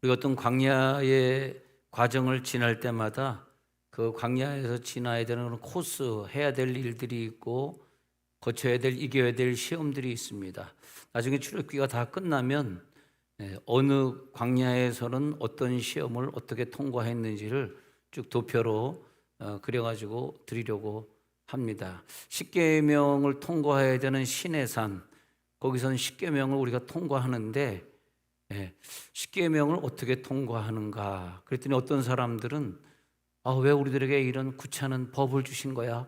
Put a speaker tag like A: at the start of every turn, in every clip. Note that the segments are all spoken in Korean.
A: 우리 어떤 광야의 과정을 지날 때마다 그 광야에서 지나야 되는 그런 코스, 해야 될 일들이 있고 거쳐야 될, 이겨야 될 시험들이 있습니다. 나중에 출애굽기가 다 끝나면 어느 광야에서는 어떤 시험을 어떻게 통과했는지를 쭉 도표로 그려가지고 드리려고 합니다. 십계명을 통과해야 되는 시내산, 거기서는 십계명을 우리가 통과하는데 십계명을 어떻게 통과하는가? 그랬더니 어떤 사람들은 왜 우리들에게 이런 구차한 법을 주신 거야?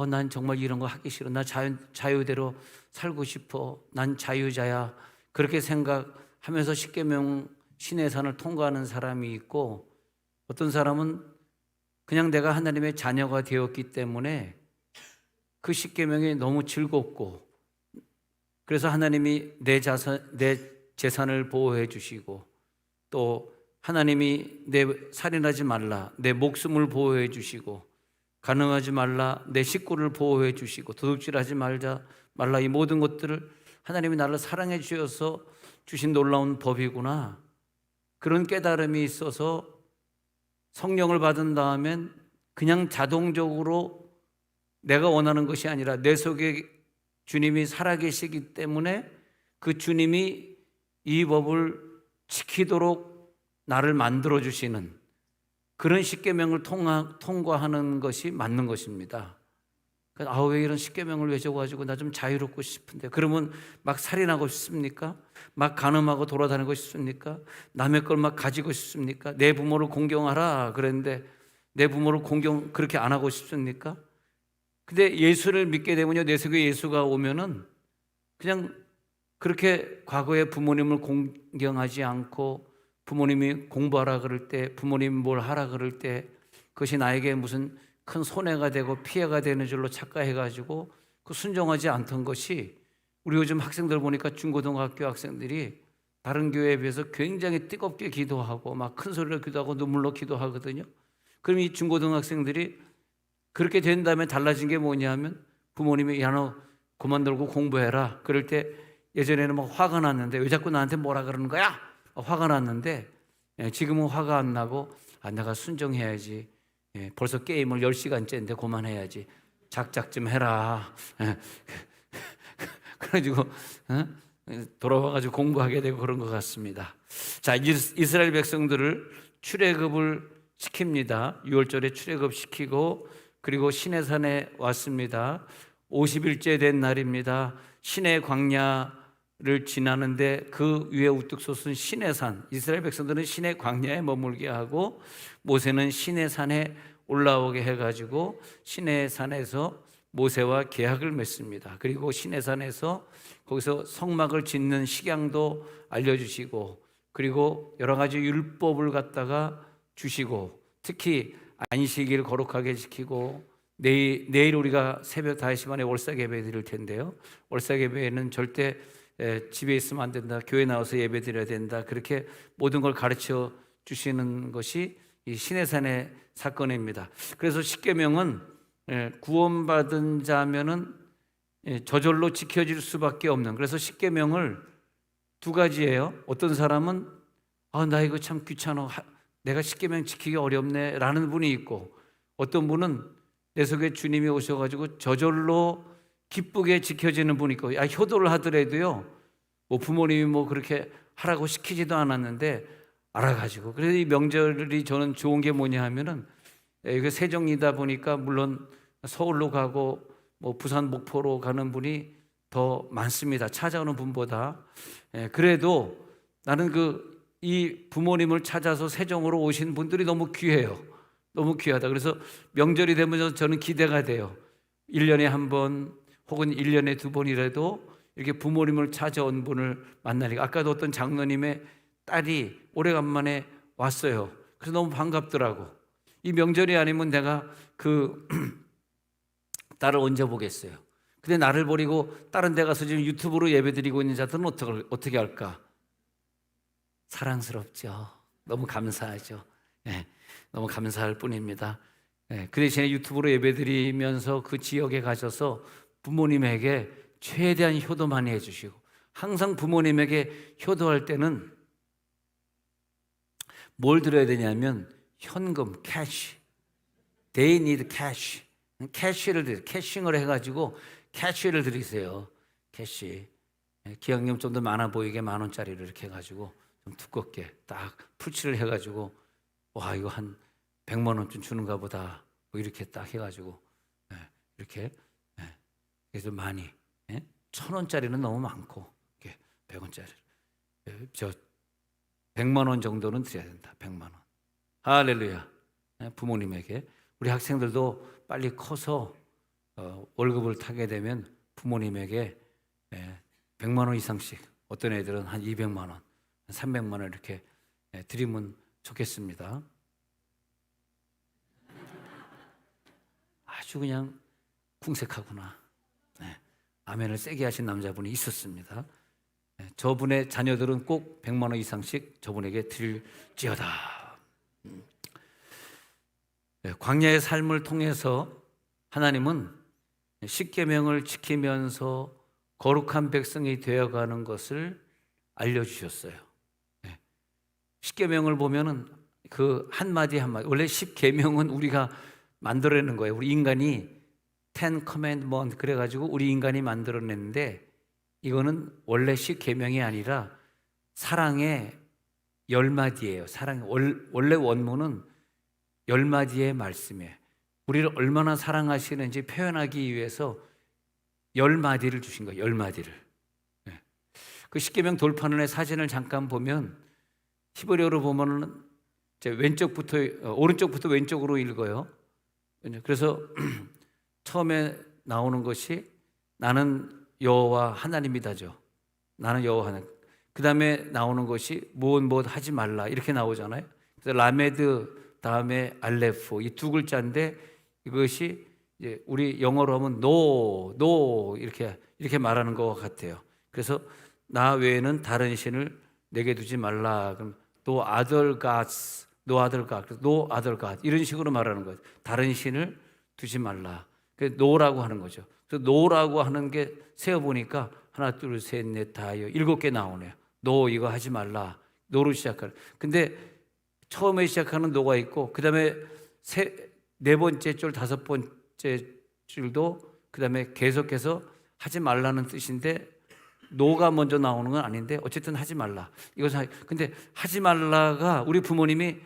A: 난 정말 이런 거 하기 싫어. 나 자유대로 살고 싶어. 난 자유자야. 그렇게 생각하면서 십계명 시내산을 통과하는 사람이 있고, 어떤 사람은 그냥 내가 하나님의 자녀가 되었기 때문에 그 십계명이 너무 즐겁고, 그래서 하나님이 내 재산을 보호해 주시고, 또 하나님이 내 살인하지 말라, 내 목숨을 보호해 주시고, 간음하지 말라, 내 식구를 보호해 주시고, 도둑질하지 말라, 이 모든 것들을 하나님이 나를 사랑해 주셔서 주신 놀라운 법이구나, 그런 깨달음이 있어서 성령을 받은 다음엔 그냥 자동적으로 내가 원하는 것이 아니라 내 속에 주님이 살아계시기 때문에 그 주님이 이 법을 지키도록 나를 만들어 주시는 그런 십계명을 통과하는 것이 맞는 것입니다. 왜 이런 십계명을 왜 적어가지고 나 좀 자유롭고 싶은데, 그러면 막 살인하고 싶습니까? 막 간음하고 돌아다니고 싶습니까? 남의 걸 막 가지고 싶습니까? 내 부모를 공경하라 그랬는데 내 부모를 공경 그렇게 안 하고 싶습니까? 근데 예수를 믿게 되면요, 내 속에 예수가 오면은 그냥 그렇게 과거에 부모님을 공경하지 않고, 부모님이 공부하라 그럴 때, 부모님 뭘 하라 그럴 때 그것이 나에게 무슨 큰 손해가 되고 피해가 되는 줄로 착각해가지고 그 순종하지 않던 것이, 우리 요즘 학생들 보니까 중고등학교 학생들이 다른 교회에 비해서 굉장히 뜨겁게 기도하고 막 큰 소리로 기도하고 눈물로 기도하거든요. 그럼 이 중고등학생들이 그렇게 된 다음에 달라진 게 뭐냐면, 부모님이 야 너 그만 놀고 공부해라 그럴 때, 예전에는 막 화가 났는데 왜 자꾸 나한테 뭐라 그러는 거야? 화가 났는데 지금은 화가 안 나고 내가 순종해야지. 벌써 게임을 10시간째인데 그만해야지. 작작 좀 해라. 그래가지고 돌아와가지고 공부하게 되고 그런 것 같습니다. 자, 이스라엘 백성들을 출애굽을 시킵니다. 6월절에 출애굽 시키고, 그리고 시내산에 왔습니다. 50일째 된 날입니다. 시내 광야를 지나는데 그 위에 우뚝 솟은 시내산, 이스라엘 백성들은 시내 광야에 머물게 하고 모세는 시내산에 올라오게 해가지고 시내산에서 모세와 계약을 맺습니다. 그리고 시내산에서 거기서 성막을 짓는 식양도 알려주시고, 그리고 여러 가지 율법을 갖다가 주시고, 특히 안식일을 거룩하게 지키고, 내일 우리가 새벽 5시 반에 월삭 예배 드릴 텐데요, 월삭 예배에는 절대 집에 있으면 안 된다, 교회 나와서 예배 드려야 된다, 그렇게 모든 걸 가르쳐 주시는 것이 이 시내산의 사건입니다. 그래서 십계명은 구원받은 자면은 저절로 지켜질 수밖에 없는, 그래서 십계명을 두 가지예요. 어떤 사람은 나 이거 참 귀찮아, 내가 십계명 지키기 어렵네 라는 분이 있고, 어떤 분은 내 속에 주님이 오셔가지고 저절로 기쁘게 지켜지는 분이 있고, 효도를 하더라도요, 부모님이 그렇게 하라고 시키지도 않았는데 알아가지고. 그래서 이 명절이 저는 좋은 게 뭐냐 하면은, 이거 세정이다 보니까 물론 서울로 가고 부산 목포로 가는 분이 더 많습니다, 찾아오는 분보다. 그래도 나는 이 부모님을 찾아서 세정으로 오신 분들이 너무 귀해요. 너무 귀하다. 그래서 명절이 되면 저는 기대가 돼요. 1년에 한 번 혹은 1년에 2번이라도 이렇게 부모님을 찾아온 분을 만나니까. 아까도 어떤 장로님의 딸이 오래간만에 왔어요. 그래서 너무 반갑더라고. 이 명절이 아니면 내가 그 딸을 언제 보겠어요. 근데 나를 버리고 다른 데 가서 지금 유튜브로 예배드리고 있는 자들은 어떻게 할까? 사랑스럽죠. 너무 감사하죠. 너무 감사할 뿐입니다. 그 대신에 유튜브로 예배드리면서 그 지역에 가셔서 부모님에게 최대한 효도 많이 해주시고, 항상 부모님에게 효도할 때는 뭘 드려야 되냐면 현금, 캐시. They need cash. 캐시를 드려, 캐싱을 해가지고 캐시를 드리세요. 캐시. 기왕이면 좀 더 많아 보이게 10,000원짜리를 이렇게 해가지고 좀 두껍게 딱 풀칠을 해가지고 와 이거 한 100만 원쯤 주는가 보다 뭐 이렇게 딱 해가지고 이렇게 그래서 많이 1,000원짜리는 너무 많고 100원짜리 저 100만 원 정도는 드려야 된다. 100만 원. 할렐루야. 부모님에게 우리 학생들도 빨리 커서 월급을 타게 되면 부모님에게 100만 원 이상씩, 어떤 애들은 한 200만 원, 300만 원 이렇게 드리면 좋겠습니다. 아주 그냥 궁색하구나. 아멘을 세게 하신 남자분이 있었습니다. 저분의 자녀들은 꼭 100만 원 이상씩 저분에게 드릴지어다. 광야의 삶을 통해서 하나님은 십계명을 지키면서 거룩한 백성이 되어가는 것을 알려주셨어요. 십계명을 보면은 그 한마디 한마디, 원래 십계명은 우리가 만들어내는 거예요. 우리 인간이 Ten Commandment 그래가지고 우리 인간이 만들어냈는데, 이거는 원래 십계명이 아니라 사랑의 10마디예요. 원래 원문은 10마디의 말씀이에요. 우리를 얼마나 사랑하시는지 표현하기 위해서 10마디를 주신 거예요. 10마디를. 그 십계명 돌판원의 사진을 잠깐 보면 히브리어로 보면은 오른쪽부터 왼쪽으로 읽어요. 그래서 처음에 나오는 것이 나는 여호와 하나님이다죠. 나는 여호와 하나님. 그 다음에 나오는 것이 무엇 하지 말라 이렇게 나오잖아요. 그래서 라메드 다음에 알레프, 이 두 글자인데 이것이 이제 우리 영어로 하면 no 이렇게 말하는 것 같아요. 그래서 나 외에는 다른 신을 내게 두지 말라. 그럼 no other gods, no other God, no other God 이런 식으로 말하는 거예요. 다른 신을 두지 말라. 그 no라고 하는 거죠. 그래서 no라고 하는 게 세어 보니까 하나, 둘, 셋, 넷, 다여 7개 나오네요. no 이거 하지 말라. no로 시작하는. 근데 처음에 시작하는 no가 있고 그 다음에 네 번째 줄, 다섯 번째 줄도 그 다음에 계속해서 하지 말라는 뜻인데 no가 먼저 나오는 건 아닌데 어쨌든 하지 말라. 근데 하지 말라가 우리 부모님이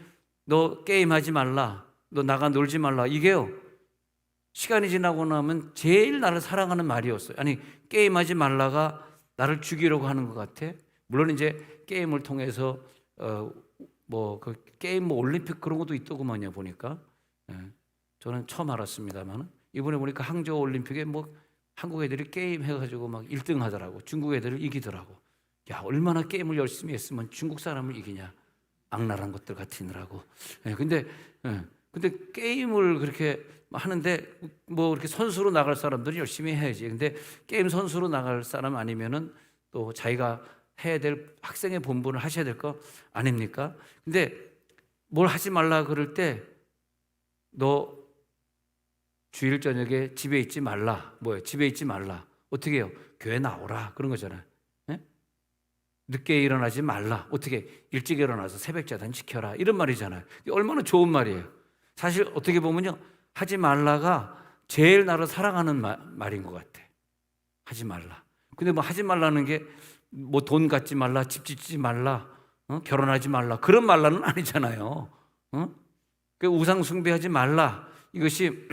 A: 너 게임하지 말라, 너 나가 놀지 말라, 이게요 시간이 지나고 나면 제일 나를 사랑하는 말이었어요. 아니 게임하지 말라가 나를 죽이려고 하는 것 같아. 물론 이제 게임을 통해서 그 게임 올림픽 그런 것도 있더구만요 보니까. 저는 처음 알았습니다만 이번에 보니까 항저우 올림픽에 한국 애들이 게임 해가지고 막 1등 하더라고. 중국 애들을 이기더라고. 야, 얼마나 게임을 열심히 했으면 중국 사람을 이기냐. 악랄한 것들 같으느라고. 근데 게임을 그렇게 하는데 이렇게 선수로 나갈 사람들이 열심히 해야지. 근데 게임 선수로 나갈 사람 아니면은 또 자기가 해야 될 학생의 본분을 하셔야 될 거 아닙니까? 근데 뭘 하지 말라 그럴 때 너 주일 저녁에 집에 있지 말라. 집에 있지 말라. 어떻게 해요? 교회 나오라. 그런 거잖아요. 늦게 일어나지 말라. 어떻게? 일찍 일어나서 새벽자단 지켜라. 이런 말이잖아요. 얼마나 좋은 말이에요. 사실 어떻게 보면요, 하지 말라가 제일 나를 사랑하는 말인 것 같아. 하지 말라. 근데 하지 말라는 게 돈 갖지 말라, 집 짓지 말라, 결혼하지 말라, 그런 말라는 아니잖아요. 우상 숭배하지 말라. 이것이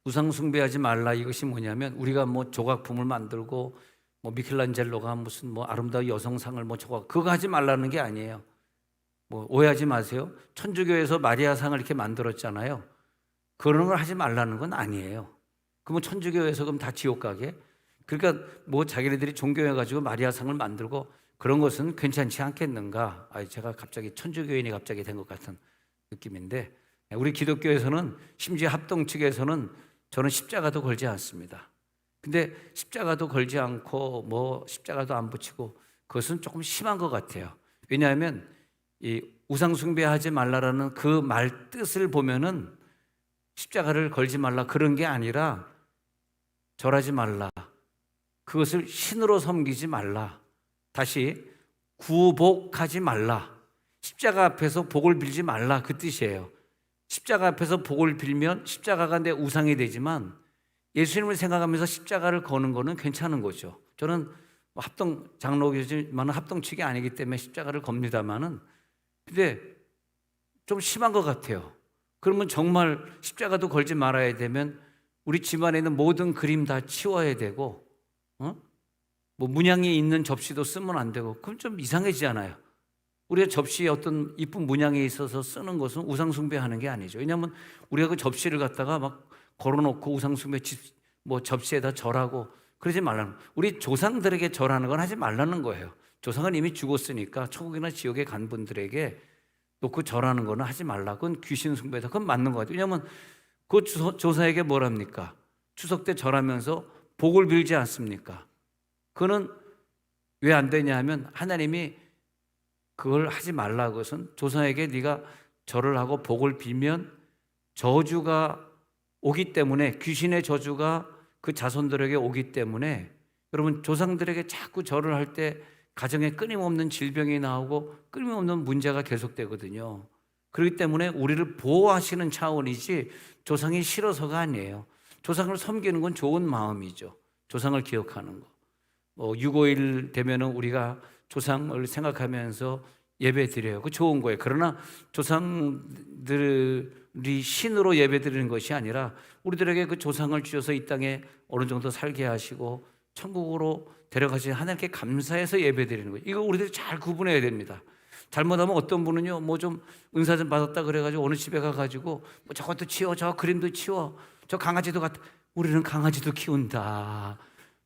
A: 우상 숭배하지 말라. 이것이 뭐냐면 우리가 조각품을 만들고 미켈란젤로가 무슨 아름다운 여성상을 조각, 그거 하지 말라는 게 아니에요. 오해하지 마세요. 천주교에서 마리아상을 이렇게 만들었잖아요. 그런 걸 하지 말라는 건 아니에요. 그러면 천주교에서 그럼 다 지옥 가게? 그러니까 자기네들이 종교해가지고 마리아상을 만들고 그런 것은 괜찮지 않겠는가? 제가 갑자기 천주교인이 갑자기 된 것 같은 느낌인데, 우리 기독교에서는 심지어 합동 측에서는 저는 십자가도 걸지 않습니다. 근데 십자가도 걸지 않고 십자가도 안 붙이고 그것은 조금 심한 것 같아요. 왜냐하면 이 우상 숭배하지 말라라는 그 말 뜻을 보면은 십자가를 걸지 말라 그런 게 아니라 절하지 말라, 그것을 신으로 섬기지 말라, 다시 구복하지 말라, 십자가 앞에서 복을 빌지 말라 그 뜻이에요. 십자가 앞에서 복을 빌면 십자가가 내 우상이 되지만 예수님을 생각하면서 십자가를 거는 거는 괜찮은 거죠. 저는 합동 장로교지만 합동 측이 아니기 때문에 십자가를 겁니다만은, 근데 좀 심한 것 같아요. 그러면 정말 십자가도 걸지 말아야 되면 우리 집안에 있는 모든 그림 다 치워야 되고, 뭐 문양이 있는 접시도 쓰면 안 되고, 그럼 좀 이상해지잖아요. 우리가 접시에 어떤 이쁜 문양이 있어서 쓰는 것은 우상 숭배하는 게 아니죠. 왜냐하면 우리가 그 접시를 갖다가 막 걸어놓고 우상 숭배 뭐 접시에다 절하고 그러지 말라는, 우리 조상들에게 절하는 건 하지 말라는 거예요. 조상은 이미 죽었으니까 천국이나 지옥에 간 분들에게 놓고 절하는 거는 하지 말라. 그건 귀신 숭배다. 그건 맞는 거 같아요. 왜냐하면 그 조사에게 뭐랍니까? 추석 때 절하면서 복을 빌지 않습니까? 그거는 왜 안 되냐 하면 하나님이 그걸 하지 말라. 그것은 조상에게 네가 절을 하고 복을 빌면 저주가 오기 때문에, 귀신의 저주가 그 자손들에게 오기 때문에, 여러분 조상들에게 자꾸 절을 할 때 가정에 끊임없는 질병이 나오고 끊임없는 문제가 계속되거든요. 그렇기 때문에 우리를 보호하시는 차원이지 조상이 싫어서가 아니에요. 조상을 섬기는 건 좋은 마음이죠. 조상을 기억하는 거. 6.5일 되면은 우리가 조상을 생각하면서 예배 드려요. 그 좋은 거예요. 그러나 조상들이 신으로 예배 드리는 것이 아니라 우리들에게 그 조상을 주셔서 이 땅에 어느 정도 살게 하시고 천국으로 데려가신 하나님께 감사해서 예배 드리는 거예요. 이거 우리들이 잘 구분해야 됩니다. 잘못하면 어떤 분은요, 뭐 좀 은사 좀 받았다 그래가지고 어느 집에 가가지고 뭐 저것도 치워, 저 그림도 치워, 저 강아지도 갖다. 우리는 강아지도 키운다.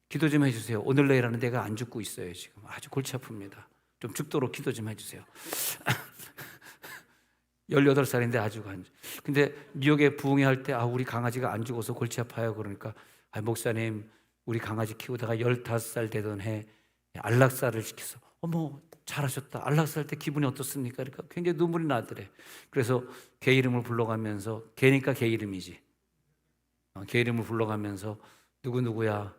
A: 기도 좀 해주세요. 오늘 내일 하는 데가 안 죽고 있어요. 지금 아주 골치 아픕니다. 좀 죽도록 기도 좀 해주세요. 18살인데 아주 근데 뉴욕에 부흥회 할 때 우리 강아지가 안 죽어서 골치 아파요. 그러니까 목사님 우리 강아지 키우다가 15살 되던 해 안락사를 시켜서 어머 잘하셨다. 안락사 할 때 기분이 어떻습니까? 그러니까 굉장히 눈물이 나더래. 그래서 개 이름을 불러가면서, 개니까 개 이름이지, 개 이름을 불러가면서 누구누구야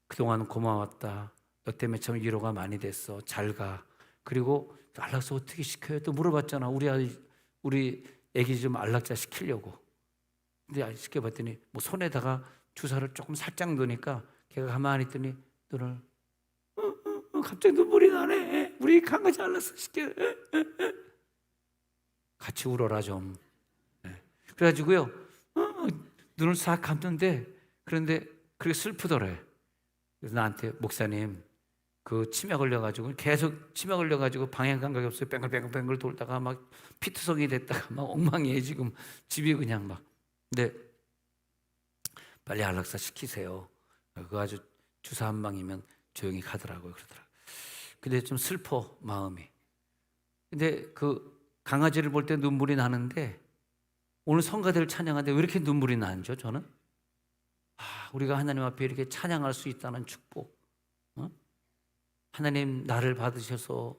A: 그동안 고마웠다. 너 때문에 참 위로가 많이 됐어. 잘 가. 그리고 안락사 어떻게 시켜요? 또 물어봤잖아. 우리 애기 좀 안락사 시키려고. 근데 시켜봤더니 뭐 손에다가 주사를 조금 살짝 넣으니까 걔가 가만히 있더니 눈을 갑자기 눈물이 나네. 우리 강아지 안락사 시켜. 같이 울어라 좀. 그래가지고요 눈을 싹 감는데, 그런데 그게 슬프더래. 그래서 나한테 목사님 그 치매 걸려가지고 계속 치매 걸려가지고 방향 감각이 없어요. 뱅글뱅글 돌다가 막 피투성이 됐다가 막 엉망이에요. 지금 집이 그냥 막. 근데 빨리 안락사 시키세요. 그거 아주 주사 한 방이면 조용히 가더라고요. 그러더라고요. 근데 좀 슬퍼 마음이. 근데 그 강아지를 볼 때 눈물이 나는데 오늘 성가대를 찬양하는데 왜 이렇게 눈물이 나죠? 저는 우리가 하나님 앞에 이렇게 찬양할 수 있다는 축복. 하나님 나를 받으셔서,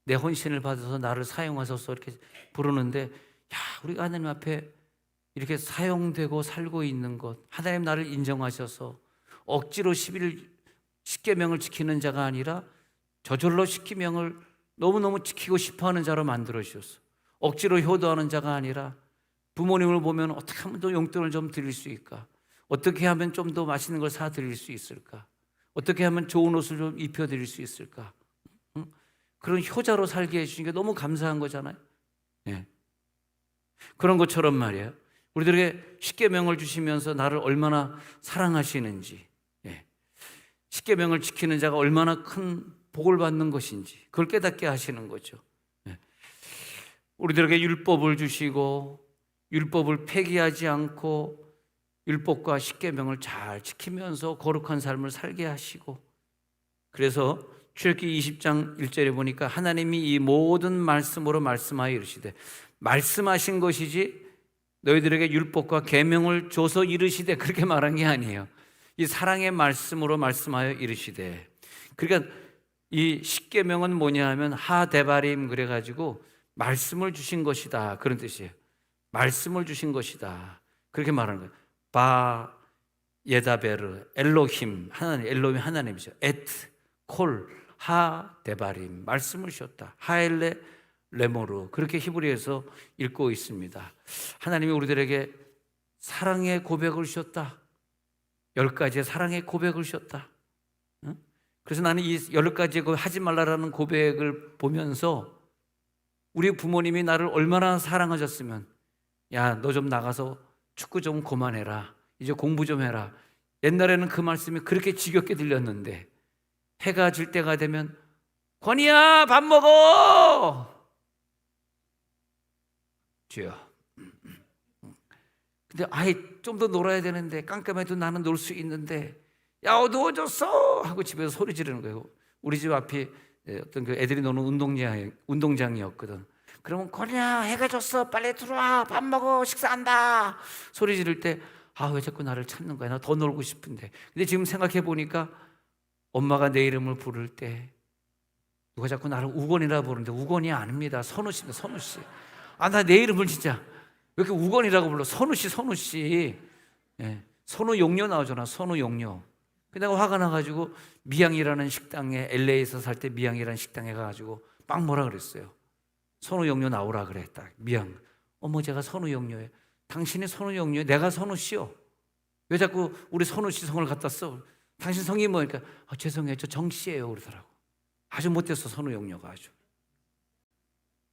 A: 내 헌신을 받아서 나를 사용하셔서 이렇게 부르는데, 우리가 하나님 앞에 이렇게 사용되고 살고 있는 것, 하나님 나를 인정하셔서 억지로 10계명을 지키는 자가 아니라 저절로 10계명을 너무너무 지키고 싶어하는 자로 만들어 주셨어. 억지로 효도하는 자가 아니라 부모님을 보면 어떻게 하면 더 용돈을 좀 드릴 수 있을까? 어떻게 하면 좀 더 맛있는 걸 사드릴 수 있을까? 어떻게 하면 좋은 옷을 좀 입혀드릴 수 있을까? 그런 효자로 살게 해주신 게 너무 감사한 거잖아요. 네. 그런 것처럼 말이에요. 우리들에게 십계명을 주시면서 나를 얼마나 사랑하시는지, 십계명을 지키는 자가 얼마나 큰 복을 받는 것인지 그걸 깨닫게 하시는 거죠. 우리들에게 율법을 주시고 율법을 폐기하지 않고 율법과 십계명을 잘 지키면서 거룩한 삶을 살게 하시고, 그래서 출애굽기 20장 1절에 보니까 하나님이 이 모든 말씀으로 말씀하여 이르시되, 말씀하신 것이지 너희들에게 율법과 계명을 줘서 이르시되 그렇게 말한 게 아니에요. 이 사랑의 말씀으로 말씀하여 이르시되. 그러니까 이 십계명은 뭐냐 하면 하데바림 그래가지고 말씀을 주신 것이다 그런 뜻이에요. 말씀을 주신 것이다 그렇게 말하는 거예요. 바 예다베르 엘로힘, 하나님, 엘로힘 하나님이죠. 에트 콜 하 데바림, 말씀을 주셨다. 하엘레 레모르, 그렇게 히브리에서 읽고 있습니다. 하나님이 우리들에게 사랑의 고백을 주셨다. 10가지의 사랑의 고백을 주셨다. 그래서 나는 이 10가지의 하지 말라라는 고백을 보면서 우리 부모님이 나를 얼마나 사랑하셨으면, 야, 너 좀 나가서 축구 좀 그만해라, 이제 공부 좀 해라. 옛날에는 그 말씀이 그렇게 지겹게 들렸는데 해가 질 때가 되면 권이야 밥 먹어. 주여. 근데 아이 좀 더 놀아야 되는데, 깜깜해도 나는 놀 수 있는데, 야 어두워졌어 하고 집에서 소리 지르는 거예요. 우리 집 앞이 어떤 그 애들이 노는 운동장이었거든. 그러면 권이야 해가 졌어 빨리 들어와 밥 먹어 식사한다 소리 지를 때, 아 왜 자꾸 나를 찾는 거야, 나 더 놀고 싶은데. 근데 지금 생각해 보니까 엄마가 내 이름을 부를 때 누가 자꾸 나를 우건이라 부르는데 우건이 아닙니다. 선우 씨입니다. 선우 씨. 아 나 내 이름을 진짜 왜 이렇게 우건이라고 불러? 선우 씨, 선우 씨. 예. 선우 용녀 나오잖아. 선우 용녀. 내가 화가 나가지고 미양이라는 식당에, LA에서 살 때 미양이라는 식당에 가가지고 막 뭐라 그랬어요. 선우 용녀 나오라 그랬다. 미양. 어머 제가 선우 용녀예요. 당신이 선우 용녀예요. 내가 선우 씨요. 왜 자꾸 우리 선우 씨 성을 갖다 써? 당신 성이 뭐니까? 죄송해요. 저 정 씨예요. 그러더라고. 아주 못됐어. 선우 용녀가 아주.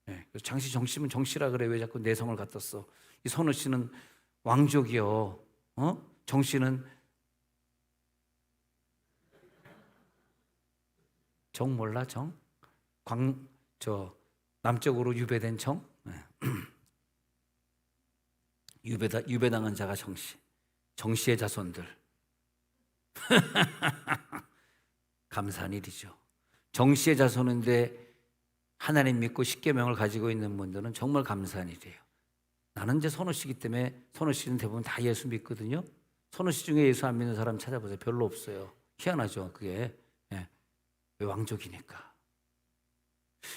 A: 네, 그래서 장씨 정 씨면 정 씨라 그래. 왜 자꾸 내 성을 갖다 써? 이 선우 씨는 왕족이요. 정 씨는 정 몰라? 정? 남쪽으로 유배된 정? 네. 유배당한 자가 정씨. 정씨의 자손들. 감사한 일이죠. 정씨의 자손인데 하나님 믿고 십계명을 가지고 있는 분들은 정말 감사한 일이에요. 나는 이제 선우 씨기 때문에, 선우 씨는 대부분 다 예수 믿거든요. 선우 씨 중에 예수 안 믿는 사람 찾아보세요. 별로 없어요. 희한하죠. 그게. 예. 왜? 왕족이니까.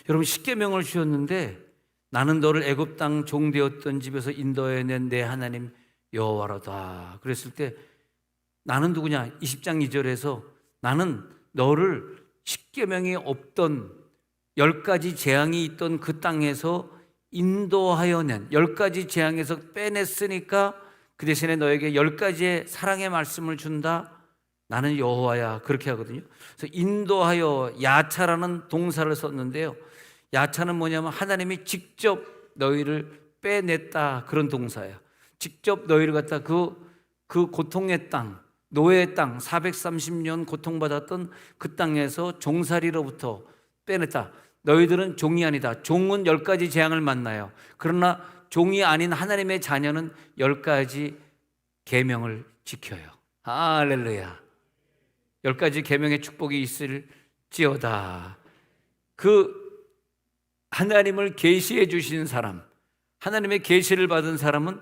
A: 여러분 십계명을 주셨는데, 나는 너를 애굽 땅 종되었던 집에서 인도해낸 내 하나님 여호와로다. 그랬을 때 나는 누구냐? 20장 2절에서 나는 너를 십계명이 없던 10가지 재앙이 있던 그 땅에서 인도하여 낸, 10가지 재앙에서 빼냈으니까 그 대신에 너에게 10가지의 사랑의 말씀을 준다. 나는 여호와야. 그렇게 하거든요. 그래서 인도하여, 야차라는 동사를 썼는데요. 야차는 뭐냐면 하나님이 직접 너희를 빼냈다, 그런 동사예요. 직접 너희를 갖다 그 고통의 땅, 노예의 땅, 430년 고통받았던 그 땅에서 종살이로부터 빼냈다. 너희들은 종이 아니다. 종은 10가지 재앙을 만나요. 그러나 종이 아닌 하나님의 자녀는 10가지 계명을 지켜요. 할렐루야. 10가지 계명의 축복이 있을지어다. 그 하나님을 계시해 주신 사람, 하나님의 계시를 받은 사람은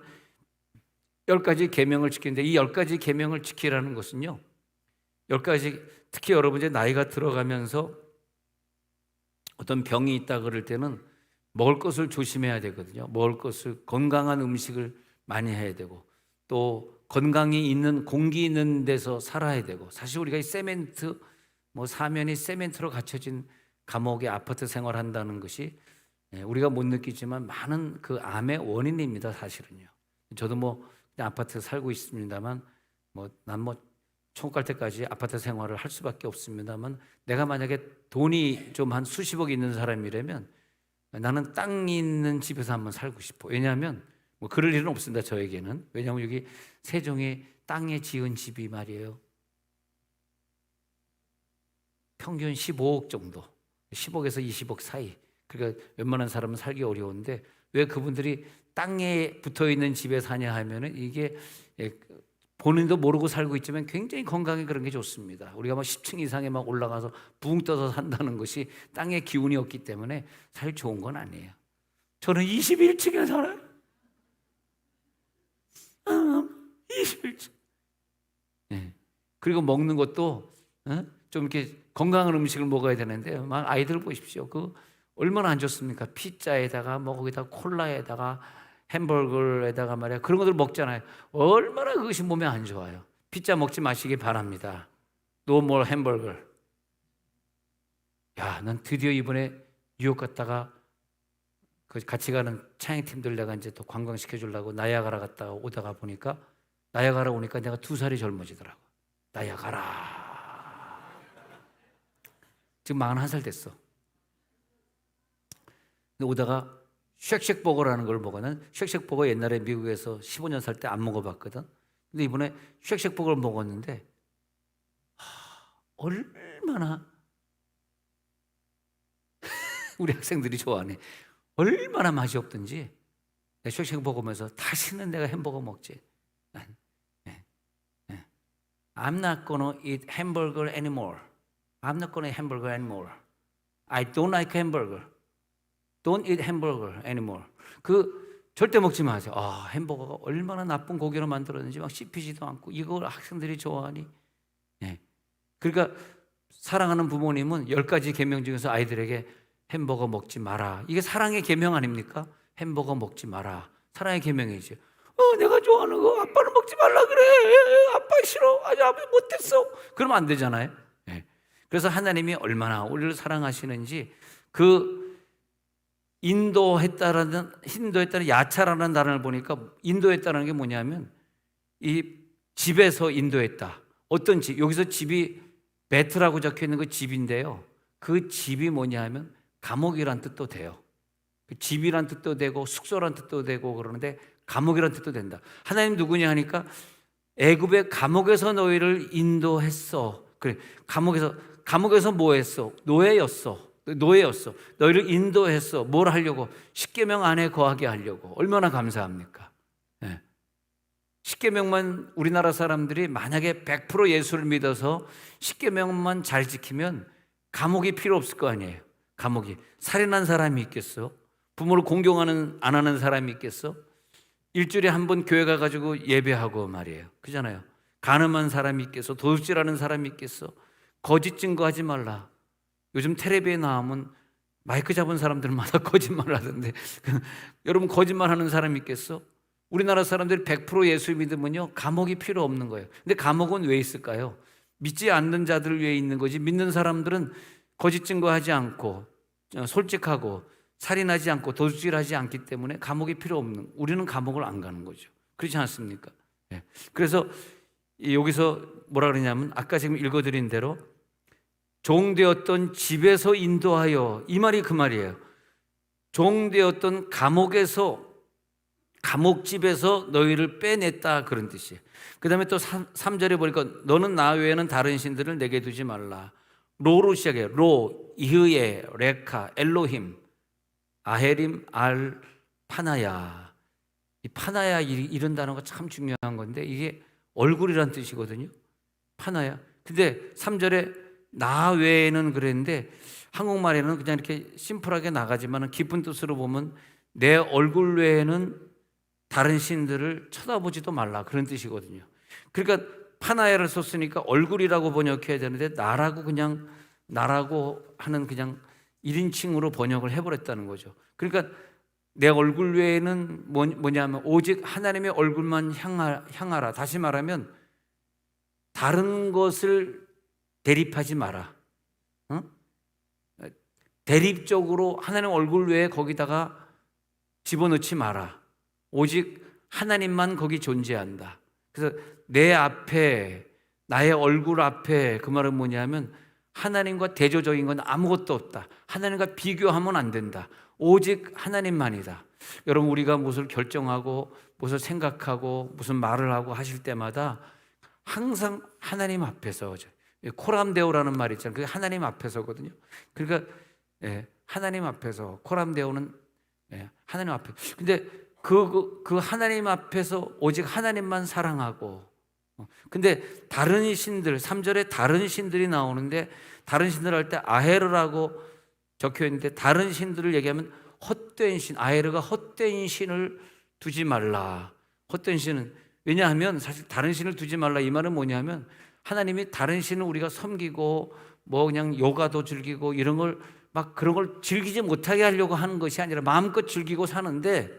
A: 10가지 계명을 지키는데, 이 10가지 계명을 지키라는 것은요, 10가지, 특히 여러분 이제 나이가 들어가면서 어떤 병이 있다 그럴 때는 먹을 것을 조심해야 되거든요. 먹을 것을, 건강한 음식을 많이 해야 되고, 또 건강이 있는, 공기 있는 데서 살아야 되고. 사실 우리가 이 세멘트, 사면이 세멘트로 갖춰진 감옥의 아파트 생활한다는 것이 우리가 못 느끼지만 많은 그 암의 원인입니다. 사실은요. 저도 그냥 아파트 살고 있습니다만, 난 천국 갈 때까지 아파트 생활을 할 수밖에 없습니다만, 내가 만약에 돈이 좀 한 수십억 있는 사람이라면 나는 땅 있는 집에서 한번 살고 싶어. 왜냐하면 그럴 일은 없습니다. 저에게는. 왜냐하면 여기 세종에 땅에 지은 집이 말이에요, 평균 15억 정도, 10억에서 20억 사이. 그러니까 웬만한 사람은 살기 어려운데, 왜 그분들이 땅에 붙어있는 집에 사냐 하면은, 이게 본인도 모르고 살고 있지만 굉장히 건강에 그런 게 좋습니다. 우리가 10층 이상에 올라가서 붕 떠서 산다는 것이 땅의 기운이 없기 때문에 사실 좋은 건 아니에요. 저는 21층에 살아요. 21층. 네. 그리고 먹는 것도 좀 이렇게 건강한 음식을 먹어야 되는데, 막 아이들 보십시오. 얼마나 안 좋습니까? 피자에다가 거기다 콜라에다가 햄버거에다가 말이야, 그런 것들 먹잖아요. 얼마나 그것이 몸에 안 좋아요. 피자 먹지 마시기 바랍니다. No more 햄버거. 야, 난 드디어 이번에 뉴욕 갔다가 그 같이 가는 찬양팀들 내가 이제 또 관광시켜 주려고 나야가라 갔다 오다가 보니까 나야가라 오니까 내가 2살이 젊어지더라고. 나야가라. 지금 41살 됐어. 근데 오다가 쉑쉑버거라는 걸 먹었는. 쉑쉑버거 옛날에 미국에서 15년 살 때 안 먹어봤거든. 근데 이번에 쉑쉑버거를 먹었는데 얼마나 우리 학생들이 좋아하네. 얼마나 맛이 없든지 내가 쉑쉑버거 먹으면서 다시는 내가 햄버거 먹지. I'm not gonna eat hamburger anymore. I'm not gonna eat hamburger anymore. I don't like hamburger. Don't eat hamburger anymore. 그 절대 먹지 마세요. 아, 햄버거가 얼마나 나쁜 고기로 만들었는지 막 씹히지도 않고 이걸 학생들이 좋아하니. 네. 그러니까 사랑하는 부모님은 10가지 계명 중에서 아이들에게 햄버거 먹지 마라. 이게 사랑의 계명 아닙니까? 햄버거 먹지 마라. 사랑의 계명이죠. 내가 좋아하는 거 아빠는 먹지 말라 그래. 아빠 싫어. 아직 아빠 못했어. 그러면 안 되잖아요. 네. 그래서 하나님이 얼마나 우리를 사랑하시는지 그 인도했다는 야차라는 단어를 보니까 인도했다는 게 뭐냐면 이 집에서 인도했다. 어떤 집? 여기서 집이 베트라고 적혀 있는 그 집인데요. 그 집이 뭐냐면 감옥이란 뜻도 돼요. 집이란 뜻도 되고 숙소란 뜻도 되고 그러는데 감옥이란 뜻도 된다. 하나님 누구냐 하니까 애굽의 감옥에서 너희를 인도했어. 그래. 감옥에서 뭐 했어? 노예였어. 너희를 인도했어. 뭘 하려고? 십계명 안에 거하게 하려고. 얼마나 감사합니까? 네. 십계명만 우리나라 사람들이 만약에 100% 예수를 믿어서 십계명만 잘 지키면 감옥이 필요 없을 거 아니에요. 감옥이. 살인한 사람이 있겠어? 부모를 공경하는 안 하는 사람이 있겠어? 일주일에 한 번 교회 가가지고 예배하고 말이에요. 그잖아요. 간음한 사람이 있겠어? 도둑질하는 사람이 있겠어? 거짓 증거하지 말라. 요즘 텔레비에 나오면 마이크 잡은 사람들마다 거짓말을 하던데 여러분 거짓말하는 사람이 있겠어? 우리나라 사람들이 100% 예수 믿으면요 감옥이 필요 없는 거예요. 근데 감옥은 왜 있을까요? 믿지 않는 자들 위해 있는 거지 믿는 사람들은 거짓 증거하지 않고 솔직하고 살인하지 않고 도둑질하지 않기 때문에 감옥이 필요 없는, 우리는 감옥을 안 가는 거죠. 그렇지 않습니까? 네. 그래서 여기서 뭐라 그러냐면 아까 지금 읽어드린 대로 종되었던 집에서 인도하여, 이 말이 그 말이에요. 종되었던 감옥집에서 너희를 빼냈다, 그런 뜻이에요. 그 다음에 또 3절에 보니까 너는 나 외에는 다른 신들을 내게 두지 말라. 로로 시작해요. 로, 이흐예, 레카, 엘로힘, 아헤림, 알, 파나야. 이 파나야 이런 단어가 참 중요한 건데 이게 얼굴이란 뜻이거든요. 파나야. 근데 3절에 나 외에는 그랬는데 한국말에는 그냥 이렇게 심플하게 나가지만 깊은 뜻으로 보면 내 얼굴 외에는 다른 신들을 쳐다보지도 말라, 그런 뜻이거든요. 그러니까 파나야를 썼으니까 얼굴이라고 번역해야 되는데 나라고 하는 그냥 1인칭으로 번역을 해버렸다는 거죠. 그러니까 내 얼굴 외에는 뭐냐면 오직 하나님의 얼굴만 향하라. 다시 말하면 다른 것을 대립하지 마라. 대립적으로 하나님 얼굴 외에 거기다가 집어넣지 마라. 오직 하나님만 거기 존재한다. 그래서 내 앞에, 나의 얼굴 앞에, 그 말은 뭐냐면 하나님과 대조적인 건 아무것도 없다. 하나님과 비교하면 안 된다. 오직 하나님만이다. 여러분, 우리가 무엇을 결정하고 무엇을 생각하고 무슨 말을 하고 하실 때마다 항상 하나님 앞에서, 코람데오라는 말이 있잖아요. 그게 하나님 앞에서거든요. 그러니까 하나님 앞에서, 코람데오는 하나님 앞에. 근데 그 하나님 앞에서 오직 하나님만 사랑하고, 근데 다른 신들, 3절에 다른 신들이 나오는데 다른 신들 할 때 아헤르라고 적혀 있는데 다른 신들을 얘기하면 헛된 신, 아헤르가 헛된 신을 두지 말라. 헛된 신은, 왜냐하면 사실 다른 신을 두지 말라 이 말은 뭐냐면 하나님이 다른 신을 우리가 섬기고 뭐 그냥 요가도 즐기고 이런 걸 막 그런 걸 즐기지 못하게 하려고 하는 것이 아니라 마음껏 즐기고 사는데,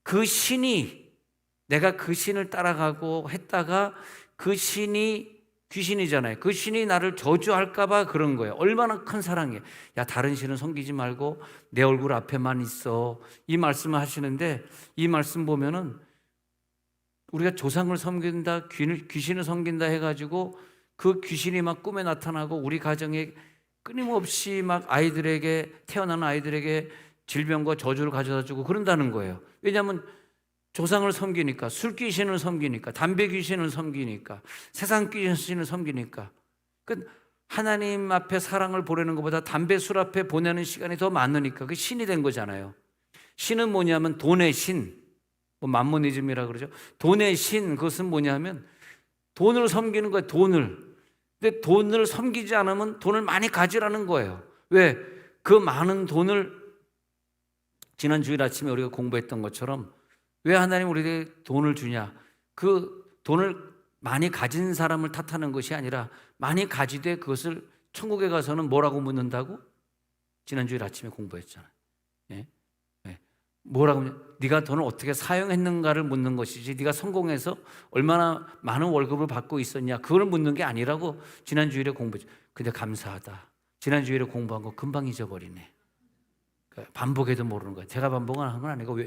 A: 그 신이, 내가 그 신을 따라가고 했다가 그 신이 귀신이잖아요. 그 신이 나를 저주할까 봐 그런 거예요. 얼마나 큰 사랑이에요. 야, 다른 신은 섬기지 말고 내 얼굴 앞에만 있어. 이 말씀을 하시는데, 이 말씀 보면은 우리가 조상을 섬긴다, 귀신을 섬긴다 해가지고 그 귀신이 막 꿈에 나타나고 우리 가정에 끊임없이 막 태어난 아이들에게 질병과 저주를 가져다 주고 그런다는 거예요. 왜냐하면 조상을 섬기니까, 술 귀신을 섬기니까, 담배 귀신을 섬기니까, 세상 귀신을 섬기니까. 그 하나님 앞에 사랑을 보내는 것보다 담배 술 앞에 보내는 시간이 더 많으니까 그 신이 된 거잖아요. 신은 뭐냐면 돈의 신, 맘모니즘이라 그러죠. 돈의 신, 그것은 뭐냐면 돈을 섬기는 거예요. 돈을. 근데 돈을 섬기지 않으면 돈을 많이 가지라는 거예요. 왜? 그 많은 돈을, 지난 주일 아침에 우리가 공부했던 것처럼 왜 하나님 우리에게 돈을 주냐? 그 돈을 많이 가진 사람을 탓하는 것이 아니라 많이 가지되 그것을 천국에 가서는 뭐라고 묻는다고? 지난 주일 아침에 공부했잖아요. 예? 예. 뭐라고? 네가 돈을 어떻게 사용했는가를 묻는 것이지, 네가 성공해서 얼마나 많은 월급을 받고 있었냐, 그걸 묻는 게 아니라고 지난 주일에 공부했죠. 근데 감사하다. 지난 주일에 공부한 거 금방 잊어버리네. 반복해도 모르는 거예요. 제가 반복한 건 아니고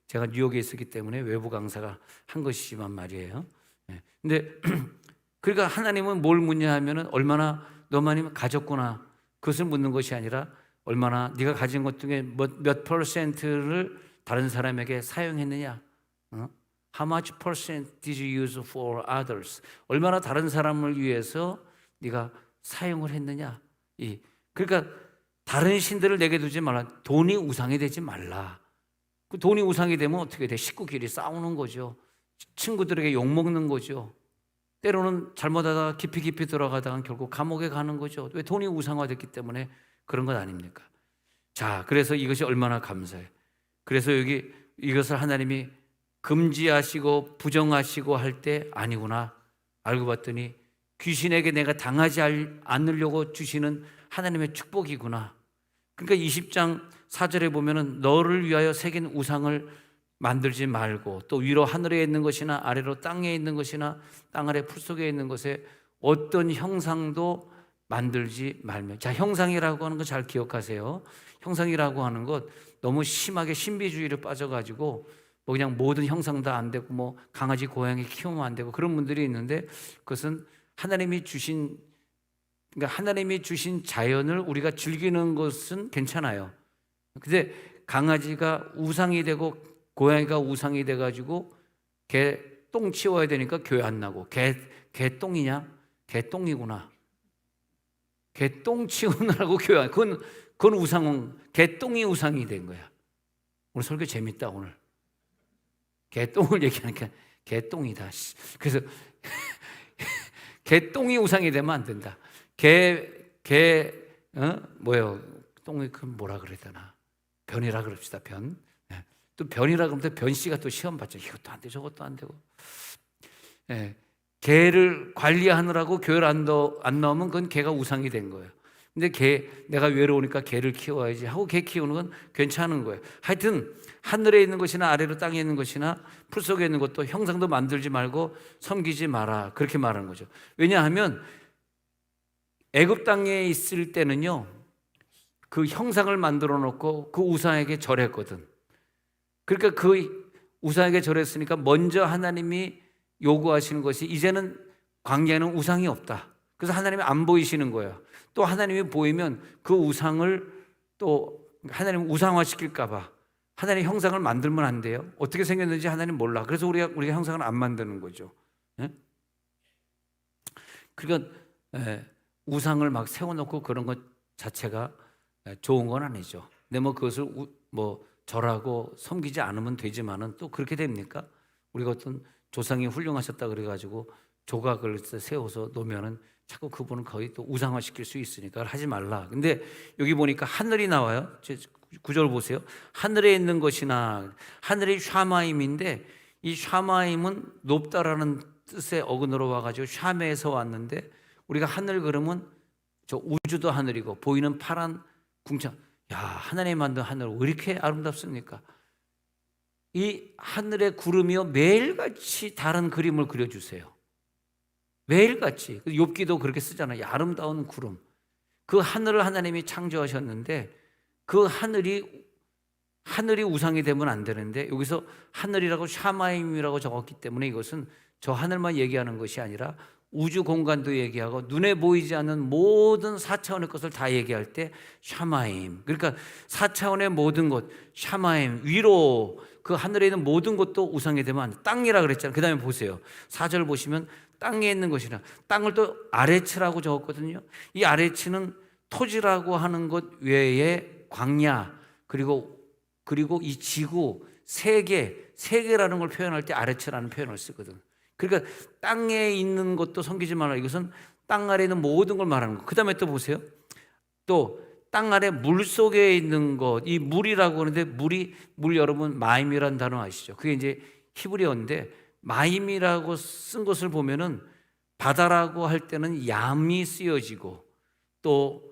A: 제가 뉴욕에 있었기 때문에 외부 강사가 한 것이지만 말이에요. 근데 그러니까 하나님은 뭘 묻냐 하면은 얼마나 너만이 가졌구나, 그것을 묻는 것이 아니라 얼마나 네가 가진 것 중에 몇 퍼센트를 다른 사람에게 사용했느냐. How much percent did you use for others? 얼마나 다른 사람을 위해서 네가 사용을 했느냐. 그러니까 다른 신들을 내게 두지 말라. 돈이 우상이 되지 말라. 그 돈이 우상이 되면 어떻게 돼? 식구끼리 싸우는 거죠. 친구들에게 욕먹는 거죠. 때로는 잘못하다가 깊이 들어가다가 결국 감옥에 가는 거죠. 왜? 돈이 우상화됐기 때문에 그런 것 아닙니까? 자, 그래서 이것이 얼마나 감사해요. 그래서 여기 이것을 하나님이 금지하시고 부정하시고 할 때 아니구나. 알고 봤더니 귀신에게 내가 당하지 않으려고 주시는 하나님의 축복이구나. 그러니까 20장 4절에 보면은 너를 위하여 새긴 우상을 만들지 말고, 또 위로 하늘에 있는 것이나 아래로 땅에 있는 것이나 땅 아래 풀 속에 있는 것에 어떤 형상도 만들지 말며. 자, 형상이라고 하는 거 잘 기억하세요. 형상이라고 하는 것 너무 심하게 신비주의를 빠져가지고 그냥 모든 형상 다 안 되고 강아지 고양이 키우면 안 되고 그런 분들이 있는데, 그것은 하나님이 주신, 그러니까 하나님이 주신 자연을 우리가 즐기는 것은 괜찮아요. 근데 강아지가 우상이 되고 고양이가 우상이 돼가지고 개 똥 치워야 되니까 교회 안 나고, 개 똥이냐? 개 똥이구나. 개 똥 치우느라고 교회 안, 그건 우상, 개 똥이 우상이 된 거야. 오늘 설교 재밌다. 오늘 개 똥을 얘기하니까 개 똥이다. 그래서 개 똥이 우상이 되면 안 된다. 뭐예요? 똥이 그 뭐라 그래야 되나? 변이라 그럽시다. 변. 또 변이라 그러면 변씨가 또 시험 받죠. 이것도 안 돼, 저것도 안 되고. 개를 관리하느라고 교회를 안 넣으면 그건 개가 우상이 된 거예요. 근데 내가 외로우니까 개를 키워야지 하고 개 키우는 건 괜찮은 거예요. 하여튼 하늘에 있는 것이나 아래로 땅에 있는 것이나 풀 속에 있는 것도 형상도 만들지 말고 섬기지 마라, 그렇게 말하는 거죠. 왜냐하면 애굽 땅에 있을 때는요, 그 형상을 만들어 놓고 그 우상에게 절했거든. 그러니까 그 우상에게 절했으니까 먼저 하나님이 요구하시는 것이, 이제는 광야에는 우상이 없다. 그래서 하나님이 안 보이시는 거예요. 또 하나님이 보이면 그 우상을 또 하나님 우상화시킬까 봐 하나님 형상을 만들면 안 돼요. 어떻게 생겼는지 하나님 몰라. 그래서 우리가 형상을 안 만드는 거죠. 그러니까 우상을 막 세워놓고 그런 것 자체가 좋은 건 아니죠. 근데 그것을 절하고 섬기지 않으면 되지만은 또 그렇게 됩니까? 우리가 어떤 조상이 훌륭하셨다 그래가지고 조각을 세워서 놓으면은 자꾸 그분은 거의 또 우상화시킬 수 있으니까 하지 말라. 근데 여기 보니까 하늘이 나와요. 9절 보세요. 하늘에 있는 것이나, 하늘이 샤마임인데 이 샤마임은 높다라는 뜻의 어근으로 와가지고 샤메에서 왔는데, 우리가 하늘 그러면 저 우주도 하늘이고 보이는 파란 궁창, 야, 하나님 만든 하늘 왜 이렇게 아름답습니까? 이 하늘의 구름이요 매일같이 다른 그림을 그려주세요. 매일같이. 욥기도 그렇게 쓰잖아요. 아름다운 구름. 그 하늘을 하나님이 창조하셨는데 그 하늘이 우상이 되면 안 되는데 여기서 하늘이라고 샤마임이라고 적었기 때문에 이것은 저 하늘만 얘기하는 것이 아니라 우주 공간도 얘기하고 눈에 보이지 않는 모든 4차원의 것을 다 얘기할 때 샤마임, 그러니까 4차원의 모든 것, 샤마임, 위로 그 하늘에 있는 모든 것도 우상이 되면 안 돼. 땅이라 그랬잖아요. 그 다음에 보세요. 4절 보시면 땅에 있는 것이라, 땅을 또 아레츠라고 적었거든요. 이 아레츠는 토지라고 하는 것 외에 광야, 그리고 이 지구, 세계라는 걸 표현할 때 아레츠라는 표현을 쓰거든. 그러니까 땅에 있는 것도 섬기지 말라. 이것은 땅 아래에 있는 모든 걸 말하는 거. 그 다음에 또 보세요. 또 땅 아래 물 속에 있는 것, 이 물이라고 하는데 물 여러분 마임이라는 단어 아시죠? 그게 이제 히브리어인데 마임이라고 쓴 것을 보면은 바다라고 할 때는 얌이 쓰여지고 또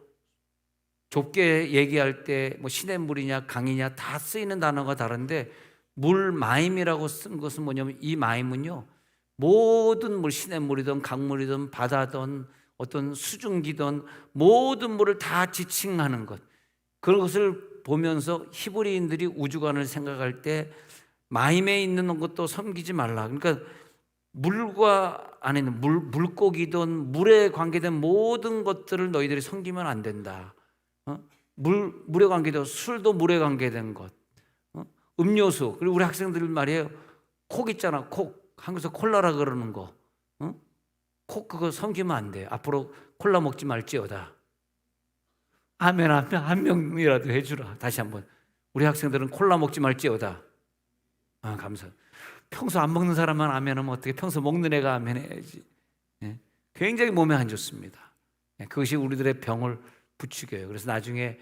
A: 좁게 얘기할 때 뭐 시냇물이냐 강이냐 다 쓰이는 단어가 다른데 물 마임이라고 쓴 것은 뭐냐면 이 마임은요 모든 물, 시냇물이든 강물이든 바다든 어떤 수증기든 모든 물을 다 지칭하는 것, 그것을 보면서 히브리인들이 우주관을 생각할 때 마임에 있는 것도 섬기지 말라. 그러니까 물과 안에 있는 물고기든 물에 관계된 모든 것들을 너희들이 섬기면 안 된다. 물에 관계된 술도 물에 관계된 것, 음료수, 그리고 우리 학생들 말이에요. 콕 있잖아, 콕. 한국에서 콜라라 그러는 거, 콕 그거 섬기면 안 돼. 앞으로 콜라 먹지 말지어다. 아멘. 한 명이라도 해주라. 다시 한번. 우리 학생들은 콜라 먹지 말지어다. 감사. 평소 안 먹는 사람만 아멘하면 어떻게? 평소 먹는 애가 아멘해야지. 굉장히 몸에 안 좋습니다. 그것이 우리들의 병을 부추겨요. 그래서 나중에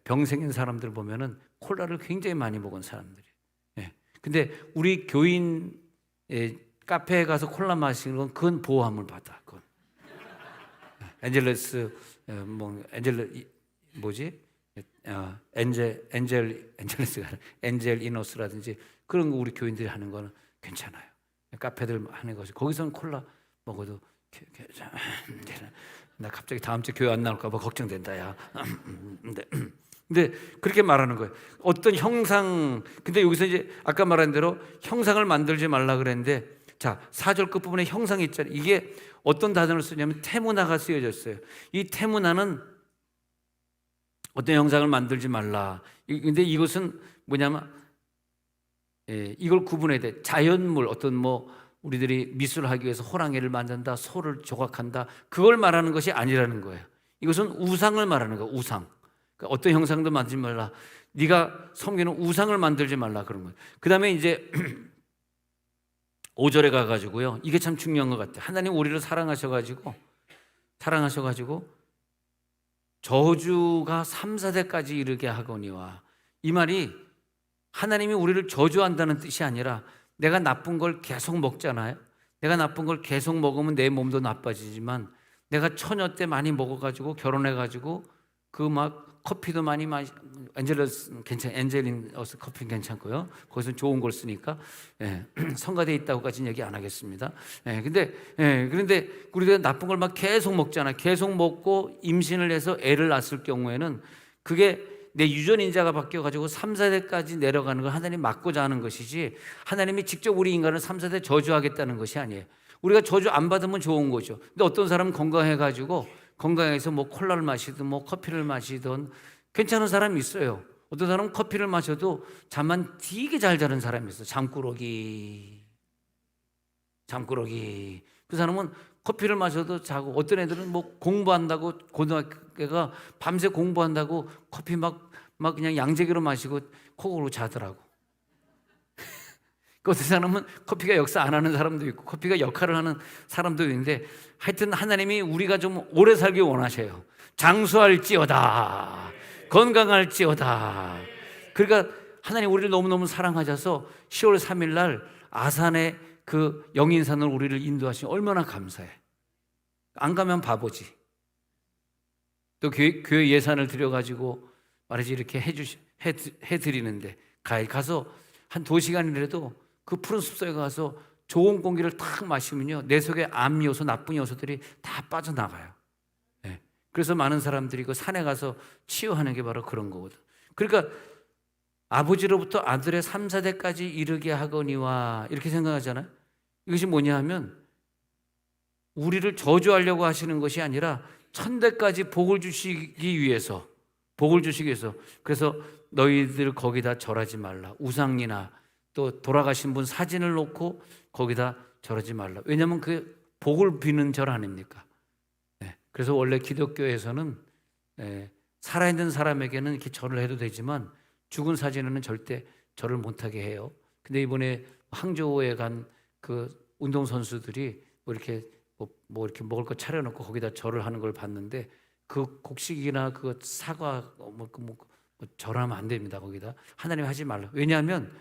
A: 병 생긴 사람들 보면은 콜라를 굉장히 많이 먹은 사람들이. 근데 우리 교인 카페에 가서 콜라 마시는 건 그건 보호함을 받아. 그건. 엔젤 이노스라든지 그런 거 우리 교인들이 하는 거는 괜찮아요. 카페들 하는 것이 거기서는 콜라 먹어도 나 갑자기 다음 주 교회 안 나올까 봐 걱정된다 야. 근데 그렇게 말하는 거예요. 어떤 형상, 근데 여기서 이제 아까 말한 대로 형상을 만들지 말라 그랬는데, 자 4절 끝부분에 형상이 있잖아요. 이게 어떤 단어를 쓰냐면 테무나가 쓰여졌어요. 이 테무나는 어떤 형상을 만들지 말라. 근데 이것은 뭐냐면 이걸 구분해야 돼. 자연물, 어떤 뭐 우리들이 미술을 하기 위해서 호랑이를 만든다, 소를 조각한다, 그걸 말하는 것이 아니라는 거예요. 이것은 우상을 말하는 거예요. 우상. 어떤 형상도 만들지 말라. 네가 섬기는 우상을 만들지 말라 그런 거예요. 그 다음에 이제 5절에 가가지고요. 이게 참 중요한 것 같아요. 하나님 우리를 사랑하셔가지고 저주가 3, 4대까지 이르게 하거니와, 이 말이 하나님이 우리를 저주한다는 뜻이 아니라 내가 나쁜 걸 계속 먹잖아요. 내가 나쁜 걸 계속 먹으면 내 몸도 나빠지지만 내가 처녀 때 많이 먹어가지고 결혼해가지고 그 막 커피도 많이 엔젤린 커피 괜찮고요. 거기서 좋은 걸 쓰니까 성가대에 있다고까지는 얘기 안 하겠습니다. 그런데 우리가 나쁜 걸 막 계속 먹잖아. 계속 먹고 임신을 해서 애를 낳았을 경우에는 그게 내 유전인자가 바뀌어가지고 3, 4대까지 내려가는 걸 하나님 막고자 하는 것이지, 하나님이 직접 우리 인간을 3, 4대 저주하겠다는 것이 아니에요. 우리가 저주 안 받으면 좋은 거죠. 근데 어떤 사람은 건강해서 뭐 콜라를 마시든 뭐 커피를 마시든 괜찮은 사람이 있어요. 어떤 사람은 커피를 마셔도 잠만 되게 잘 자는 사람이 있어요. 잠꾸러기. 그 사람은 커피를 마셔도 자고, 어떤 애들은 뭐 공부한다고, 고등학교가 밤새 공부한다고 커피 막 그냥 양재기로 마시고 콕으로 자더라고. 어떤 사람은 커피가 역사 안 하는 사람도 있고 커피가 역할을 하는 사람도 있는데, 하여튼 하나님이 우리가 좀 오래 살기 원하셔요. 장수할지어다, 건강할지어다. 그러니까 하나님 우리를 너무너무 사랑하셔서 10월 3일 날 아산에 그 영인산으로 우리를 인도하시니 얼마나 감사해. 안 가면 바보지. 또 교회 예산을 들여가지고 말이지 이렇게 해드리는데 가서 한 2시간이라도 그 푸른 숲속에 가서 좋은 공기를 탁 마시면요, 내 속에 암 요소, 나쁜 요소들이 다 빠져나가요. 예. 그래서 많은 사람들이 그 산에 가서 치유하는 게 바로 그런 거거든. 그러니까 아버지로부터 아들의 3, 4대까지 이르게 하거니와 이렇게 생각하잖아요. 이것이 뭐냐 하면 우리를 저주하려고 하시는 것이 아니라 천대까지 복을 주시기 위해서, 그래서 너희들 거기다 절하지 말라. 우상이나 또 돌아가신 분 사진을 놓고 거기다 절하지 말라. 왜냐하면 그 복을 비는 절 아닙니까? 네. 그래서 원래 기독교에서는 살아있는 사람에게는 이렇게 절을 해도 되지만 죽은 사진에는 절대 절을 못하게 해요. 근데 이번에 항저우에 간 그 운동선수들이 뭐 이렇게 먹을 거 차려놓고 거기다 절을 하는 걸 봤는데 그 곡식이나 그 사과 절하면 안 됩니다. 거기다 하나님 하지 말라. 왜냐하면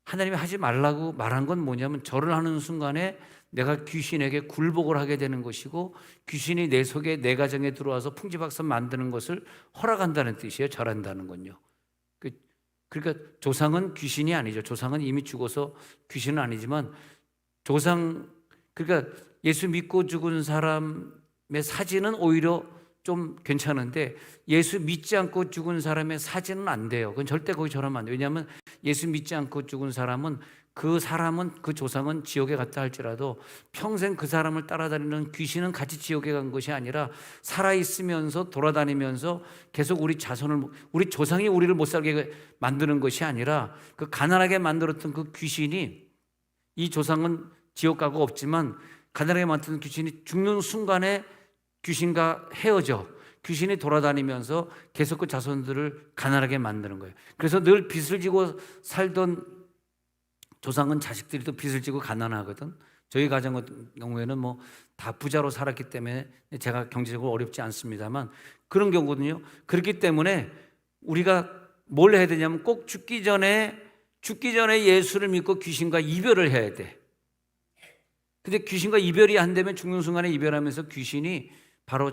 A: 하나님이 하지 말라고 말한 건 뭐냐면 절을 하는 순간에 내가 귀신에게 굴복을 하게 되는 것이고 귀신이 내 속에 내 가정에 들어와서 풍지박산 만드는 것을 허락한다는 뜻이에요. 절한다는 건요. 그러니까 조상은 귀신이 아니죠. 조상은 이미 죽어서 귀신은 아니지만 그러니까 예수 믿고 죽은 사람의 사진은 오히려 좀 괜찮은데 예수 믿지 않고 죽은 사람의 사진은 안 돼요. 그건 절대 거기 절하면 안 돼요. 왜냐하면 예수 믿지 않고 죽은 사람은 그 조상은 지옥에 갔다 할지라도 평생 그 사람을 따라다니는 귀신은 같이 지옥에 간 것이 아니라 살아있으면서 돌아다니면서 계속 우리 조상이 우리를 못 살게 만드는 것이 아니라 그 가난하게 만들었던 그 귀신이, 이 조상은 지옥 가고 없지만 가난하게 만드는 귀신이 죽는 순간에 귀신과 헤어져 귀신이 돌아다니면서 계속 그 자손들을 가난하게 만드는 거예요. 그래서 늘 빚을 지고 살던 조상은 자식들이 또 빚을 지고 가난하거든. 저희 가정 같은 경우에는 뭐 다 부자로 살았기 때문에 제가 경제적으로 어렵지 않습니다만 그런 경우거든요. 그렇기 때문에 우리가 뭘 해야 되냐면 꼭 죽기 전에 예수를 믿고 귀신과 이별을 해야 돼. 근데 귀신과 이별이 안 되면 죽는 순간에 이별하면서 귀신이 바로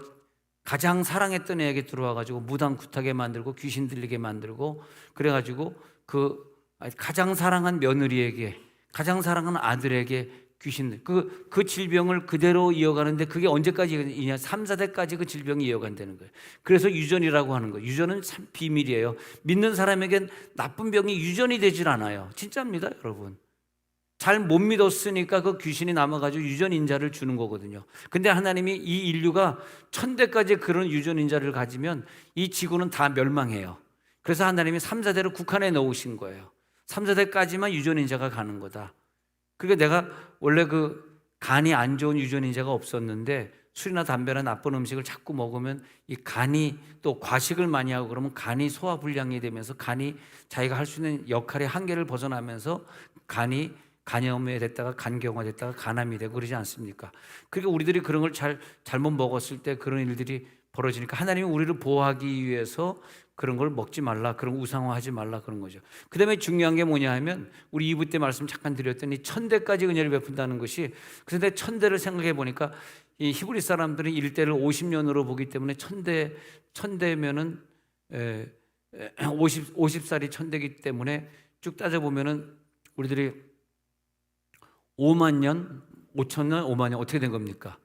A: 가장 사랑했던 애에게 들어와가지고 무당굿하게 만들고 귀신 들리게 만들고 그래가지고 그 가장 사랑한 며느리에게, 가장 사랑하는 아들에게 귀신, 그 질병을 그대로 이어가는데 그게 언제까지냐? 3, 4대까지 그 질병이 이어간다는 거예요. 그래서 유전이라고 하는 거예요. 유전은 참 비밀이에요. 믿는 사람에겐 나쁜 병이 유전이 되질 않아요. 진짜입니다, 여러분. 잘 못 믿었으니까 그 귀신이 남아가지고 유전인자를 주는 거거든요. 근데 하나님이 이 인류가 1000대까지 그런 유전인자를 가지면 이 지구는 다 멸망해요. 그래서 하나님이 3, 4대를 국한에 넣으신 거예요. 3, 4대까지만 유전인자가 가는 거다. 그러니까 내가 원래 그 간이 안 좋은 유전인자가 없었는데 술이나 담배나 나쁜 음식을 자꾸 먹으면 이 간이 또 과식을 많이 하고 그러면 간이 소화불량이 되면서 간이 자기가 할 수 있는 역할의 한계를 벗어나면서 간이 간염이 됐다가 간경화 됐다가 간암이 되고 그러지 않습니까? 그러니까 우리들이 그런 걸 잘못 먹었을 때 그런 일들이 벌어지니까 하나님이 우리를 보호하기 위해서 그런 걸 먹지 말라, 그런 우상화하지 말라 그런 거죠. 그 다음에 중요한 게 뭐냐 하면 우리 2부 때 말씀 잠깐 드렸더니 1000대까지 은혜를 베푼다는 것이, 그런데 1000대를 생각해 보니까 이 히브리 사람들은 1대를 50년으로 보기 때문에 1000대면은 50살이 1000대이기 때문에 쭉 따져보면은 우리들이 5만 년, 5천 년, 5만 년 어떻게 된 겁니까?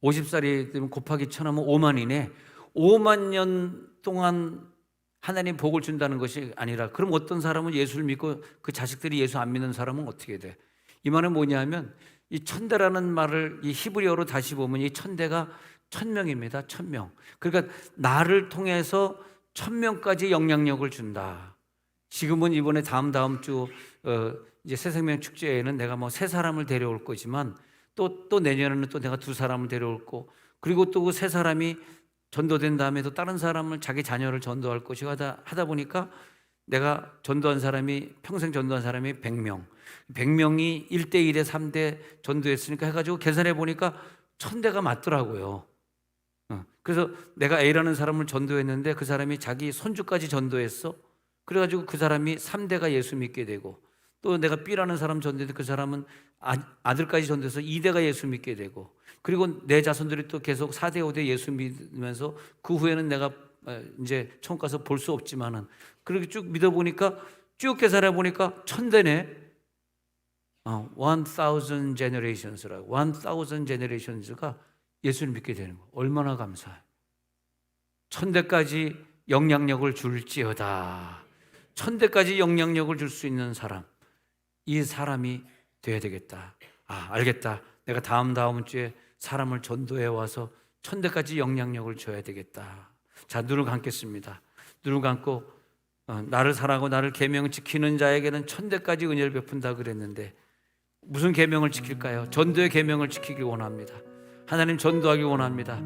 A: 50살이 되면 곱하기 1000하면 5만이네. 5만 년 동안 하나님 복을 준다는 것이 아니라, 그럼 어떤 사람은 예수를 믿고 그 자식들이 예수 안 믿는 사람은 어떻게 돼? 이 말은 뭐냐면 이 1000대라는 말을 이 히브리어로 다시 보면 이 1000대가 1000명입니다. 1000명. 그러니까 나를 통해서 1000명까지 영향력을 준다. 지금은 이번에 다음 주 이제 새생명 축제에는 내가 뭐 3사람을 데려올 거지만 또 내년에는 또 내가 2사람을 데려올 거, 그리고 또 그 3사람이 전도된 다음에 또 다른 사람을, 자기 자녀를 전도할 것이고 하다 보니까 내가 평생 전도한 사람이 100명, 100명이 1대1에 3대 전도했으니까 해가지고 계산해 보니까 1000대가 맞더라고요. 그래서 내가 A라는 사람을 전도했는데 그 사람이 자기 손주까지 전도했어. 그래가지고 그 사람이 3대가 예수 믿게 되고, 또 내가 B라는 사람 전도했는데 그 사람은 아들까지 전도해서 2대가 예수 믿게 되고, 그리고 내 자손들이 또 계속 4대 5대 예수 믿으면서 그 후에는 내가 이제 천국 가서 볼 수 없지만은 그렇게 쭉 믿어보니까, 쭉 계산해 보니까 1000대네. 1000 generations라고 1000 generations가 예수를 믿게 되는 거 얼마나 감사해. 천대까지 영향력을 줄지어다. 천대까지 영향력을 줄 수 있는 사람, 이 사람이 돼야 되겠다. 알겠다. 내가 다음 주에 사람을 전도해 와서 천대까지 영향력을 줘야 되겠다. 자, 눈을 감겠습니다. 눈을 감고 나를 사랑하고 나를 계명 지키는 자에게는 천대까지 은혜를 베푼다 그랬는데 무슨 계명을 지킬까요? 전도의 계명을 지키길 원합니다. 하나님 전도하기 원합니다.